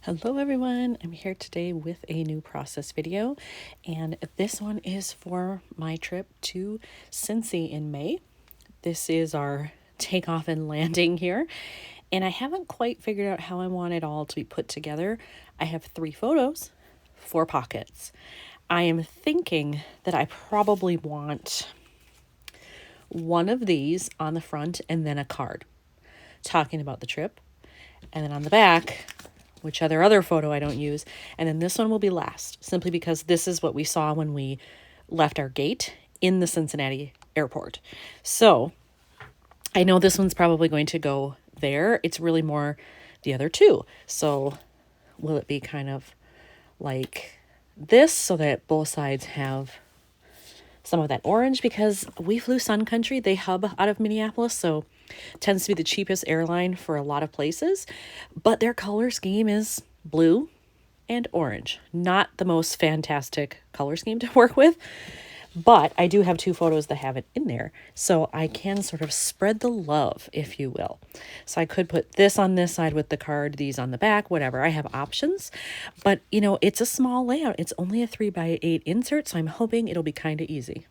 Hello everyone, I'm here today with a new process video, and this one is for my trip to Cincy in May. This is our takeoff and landing here, and I haven't quite figured out how I want it all to be put together. I have 3 photos, 4 pockets. I am thinking that I probably want one of these on the front and then a card talking about the trip, and then on the back which other photo I don't use. And then this one will be last, simply because this is what we saw when we left our gate in the Cincinnati airport. So I know this one's probably going to go there. It's really more the other 2. So will it be kind of like this so that both sides have some of that orange? Because we flew Sun Country. They hub out of Minneapolis, so tends to be the cheapest airline for a lot of places, but their color scheme is blue and orange. Not the most fantastic color scheme to work with, but I do have 2 photos that have it in there, so I can sort of spread the love, if you will. So I could put this on this side with the card, these on the back, whatever. I have options, but you know, it's a small layout. It's only a 3x8 insert, so I'm hoping it'll be kind of easy.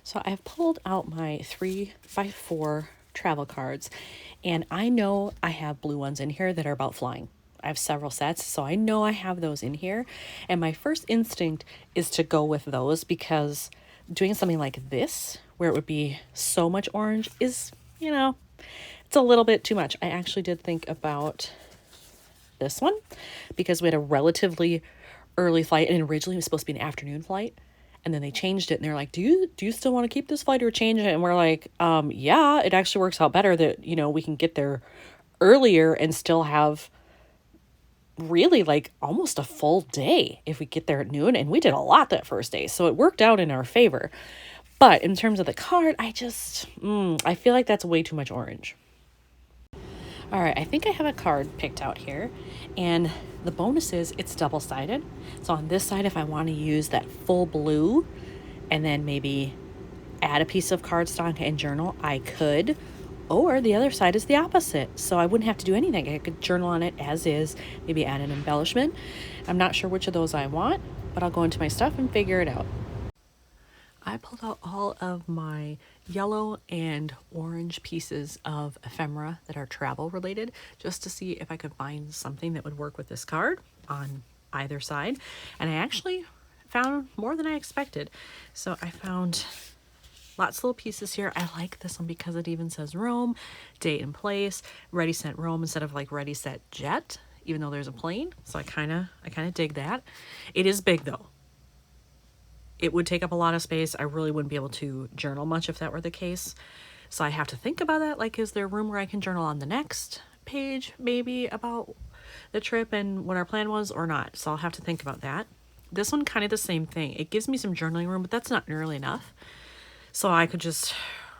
So I've pulled out my 3x4 travel cards, and I know I have blue ones in here that are about flying. I have several sets, so I know I have those in here. And my first instinct is to go with those, because doing something like this, where it would be so much orange, is, you know, it's a little bit too much. I actually did think about this one, because we had a relatively early flight, and originally it was supposed to be an afternoon flight. And then they changed it, and they're like, do you still want to keep this flight or change it? And we're like, yeah, it actually works out better that, you know, we can get there earlier and still have really like almost a full day if we get there at noon. And we did a lot that first day, so it worked out in our favor. But in terms of the card, I feel like that's way too much orange. All right, I think I have a card picked out here, and the bonus is it's double-sided. So on this side, if I want to use that full blue and then maybe add a piece of cardstock and journal, I could. Or the other side is the opposite. So I wouldn't have to do anything. I could journal on it as is, maybe add an embellishment. I'm not sure which of those I want, but I'll go into my stuff and figure it out. I pulled out all of my yellow and orange pieces of ephemera that are travel related, just to see if I could find something that would work with this card on either side. And I actually found more than I expected. So I found lots of little pieces here. I like this one because it even says Rome, date and place, ready set Rome instead of like ready set jet, even though there's a plane. So I kind of dig that. It is big though. It would take up a lot of space. I really wouldn't be able to journal much if that were the case. So I have to think about that. Like, is there room where I can journal on the next page, maybe about the trip and what our plan was, or not? So I'll have to think about that. This one, kind of the same thing. It gives me some journaling room, but that's not nearly enough. So I could just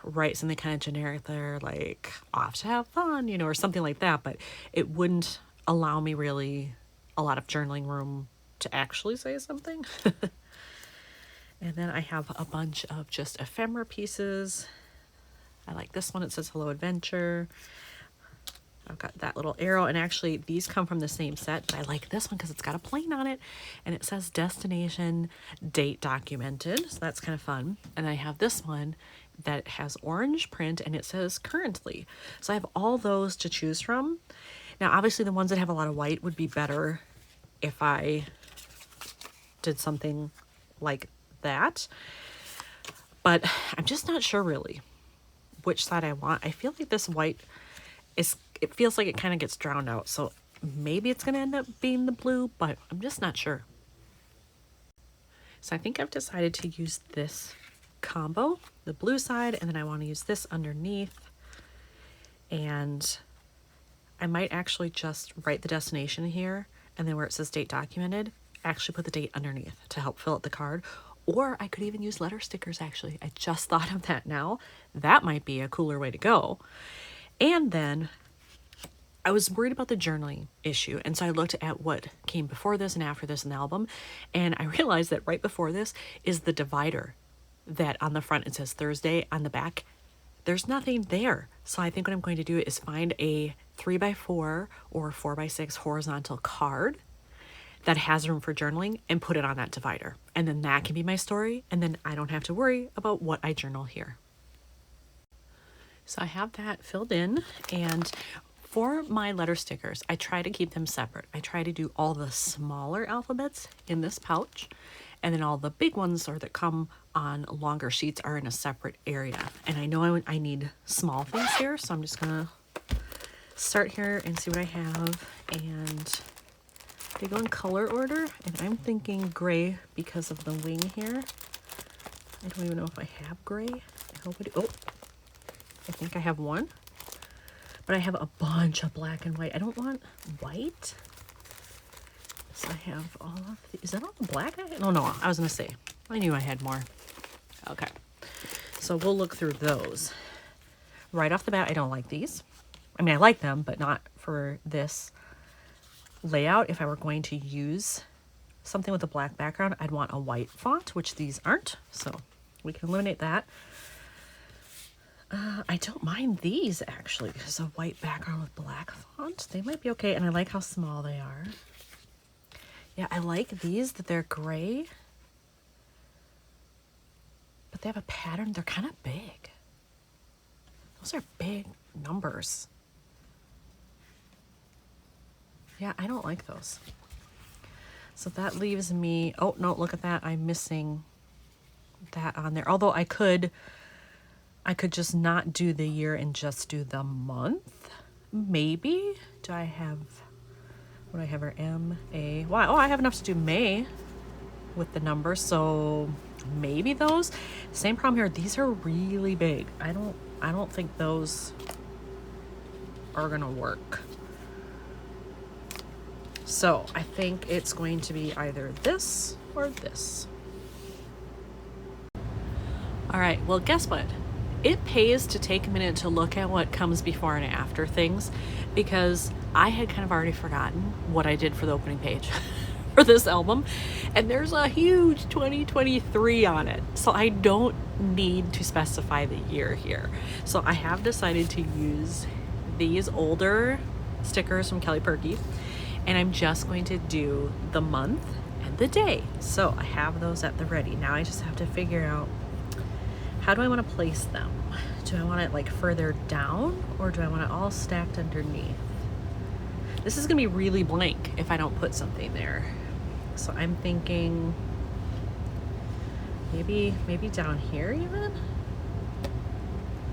write something kind of generic there, like off to have fun, you know, or something like that. But it wouldn't allow me really a lot of journaling room to actually say something. And then I have a bunch of just ephemera pieces. I like this one. It says Hello Adventure. I've got that little arrow, and actually these come from the same set, but I like this one because it's got a plane on it, and it says destination date documented, so that's kind of fun. And I have this one that has orange print, and it says currently. So I have all those to choose from. Now obviously the ones that have a lot of white would be better if I did something like that, but I'm just not sure really which side I want. I feel like this white it feels like it kind of gets drowned out, so maybe it's going to end up being the blue, but I'm just not sure. So I think I've decided to use this combo, the blue side, and then I want to use this underneath, and I might actually just write the destination here, and then where it says date documented, actually put the date underneath to help fill out the card. Or I could even use letter stickers, actually. I just thought of that now. That might be a cooler way to go. And then I was worried about the journaling issue, and so I looked at what came before this and after this in the album, and I realized that right before this is the divider that on the front it says Thursday, on the back there's nothing there. So I think what I'm going to do is find a 3x4 or 4x6 horizontal card that has room for journaling and put it on that divider. And then that can be my story. And then I don't have to worry about what I journal here. So I have that filled in, and for my letter stickers, I try to keep them separate. I try to do all the smaller alphabets in this pouch, and then all the big ones or that come on longer sheets are in a separate area. And I know I need small things here, so I'm just gonna start here and see what I have. And they go in color order, and I'm thinking gray because of the wing here. I don't even know if I have gray. I hope I do. Oh, I think I have one, but I have a bunch of black and white. I don't want white. So I have all of these. Is that all the black? Oh no, I was gonna say, I knew I had more. Okay, so we'll look through those. Right off the bat, I don't like these. I mean, I like them, but not for this layout. If I were going to use something with a black background, I'd want a white font, which these aren't. So we can eliminate that. I don't mind these actually, because a white background with black font, they might be okay. And I like how small they are. Yeah, I like these, that they're gray, but they have a pattern. They're kind of big. Those are big numbers. Yeah, I don't like those. So that leaves me, oh no, look at that. I'm missing that on there. Although I could just not do the year and just do the month. Maybe. Do I have, what do I have here? M-A, wow, oh, I have enough to do May with the numbers. So maybe those. Same problem here. These are really big. I don't think those are gonna work. So I think it's going to be either this or this. All right, well, guess what? It pays to take a minute to look at what comes before and after things, because I had kind of already forgotten what I did for the opening page for this album, and there's a huge 2023 on it. So I don't need to specify the year here. So I have decided to use these older stickers from Kelly Perky, and I'm just going to do the month and the day. So I have those at the ready. Now I just have to figure out, how do I want to place them? Do I want it like further down, or do I want it all stacked underneath? This is gonna be really blank if I don't put something there. So I'm thinking maybe down here even?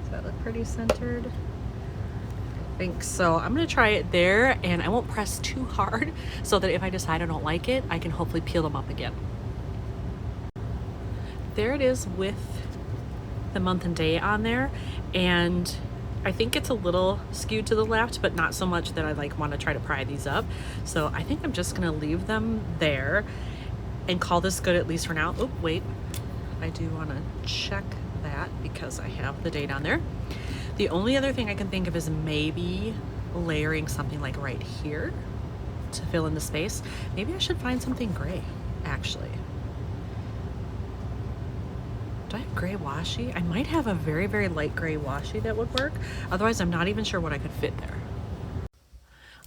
Does that look pretty centered? I think so. I'm gonna try it there, and I won't press too hard so that if I decide I don't like it, I can hopefully peel them up again. There it is with the month and day on there, and I think it's a little skewed to the left, but not so much that I like want to try to pry these up. So I think I'm just gonna leave them there and call this good at least for now. Oh wait, I do want to check that because I have the date on there. The only other thing I can think of is maybe layering something like right here to fill in the space. Maybe I should find something gray actually. Do I have gray washi? I might have a very, very light gray washi that would work. Otherwise, I'm not even sure what I could fit there.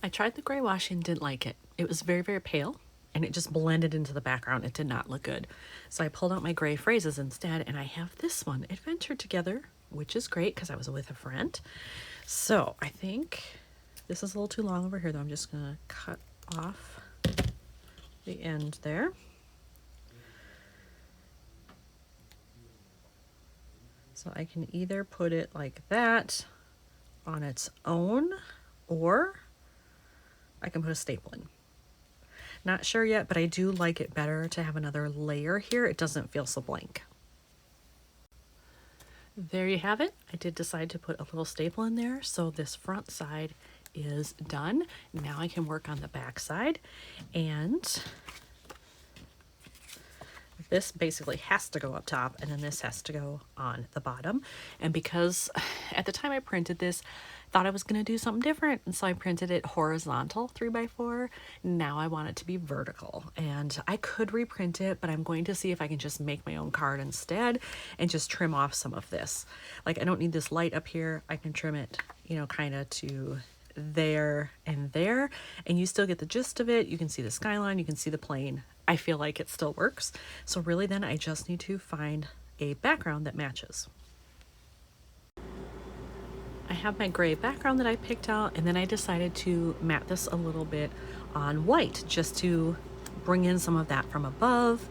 I tried the gray washi and didn't like it. It was very, very pale, and it just blended into the background. It did not look good. So I pulled out my gray phrases instead, and I have this one, Adventure Together, which is great because I was with a friend. So I think this is a little too long over here, though. I'm just gonna cut off the end there. So I can either put it like that on its own, or I can put a staple in. Not sure yet, but I do like it better to have another layer here. It doesn't feel so blank. There you have it. I did decide to put a little staple in there, so this front side is done. Now I can work on the back side, and this basically has to go up top, and then this has to go on the bottom. And because at the time I printed this, thought I was going to do something different, and so I printed it horizontal 3x4. Now I want it to be vertical, and I could reprint it, but I'm going to see if I can just make my own card instead and just trim off some of this. Like, I don't need this light up here. I can trim it, you know, kind of to there and there, and you still get the gist of it. You can see the skyline, you can see the plane. I feel like it still works. So really then I just need to find a background that matches. I have my gray background that I picked out, and then I decided to matte this a little bit on white just to bring in some of that from above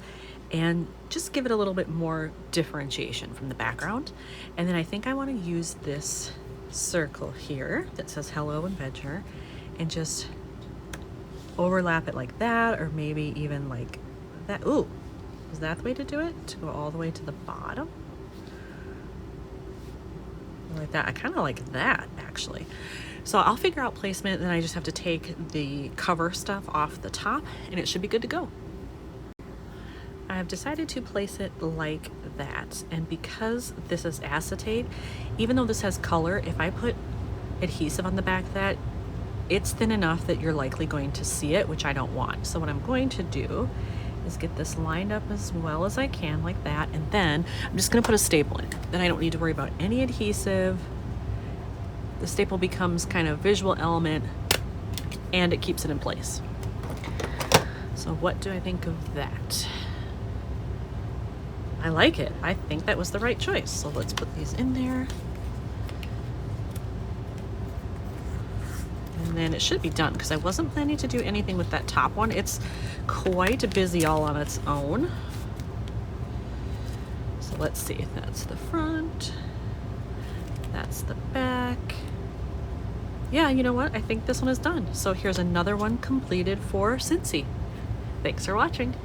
and just give it a little bit more differentiation from the background. And then I think I want to use this circle here that says hello adventure and just overlap it like that, or maybe even like that. Ooh, is that the way to do it? To go all the way to the bottom? Like that. I kind of like that actually. So I'll figure out placement, then I just have to take the cover stuff off the top and it should be good to go. I have decided to place it like that, and because this is acetate, even though this has color, if I put adhesive on the back of that, it's thin enough that you're likely going to see it, which I don't want. So what I'm going to do is get this lined up as well as I can like that, and then I'm just going to put a staple in. Then I don't need to worry about any adhesive. The staple becomes kind of visual element and it keeps it in place. So what do I think of that? I like it. I think that was the right choice. So let's put these in there. And then it should be done because I wasn't planning to do anything with that top one. It's quite busy all on its own. So let's see. That's the front. That's the back. Yeah, you know what? I think this one is done. So here's another one completed for Cincy. Thanks for watching.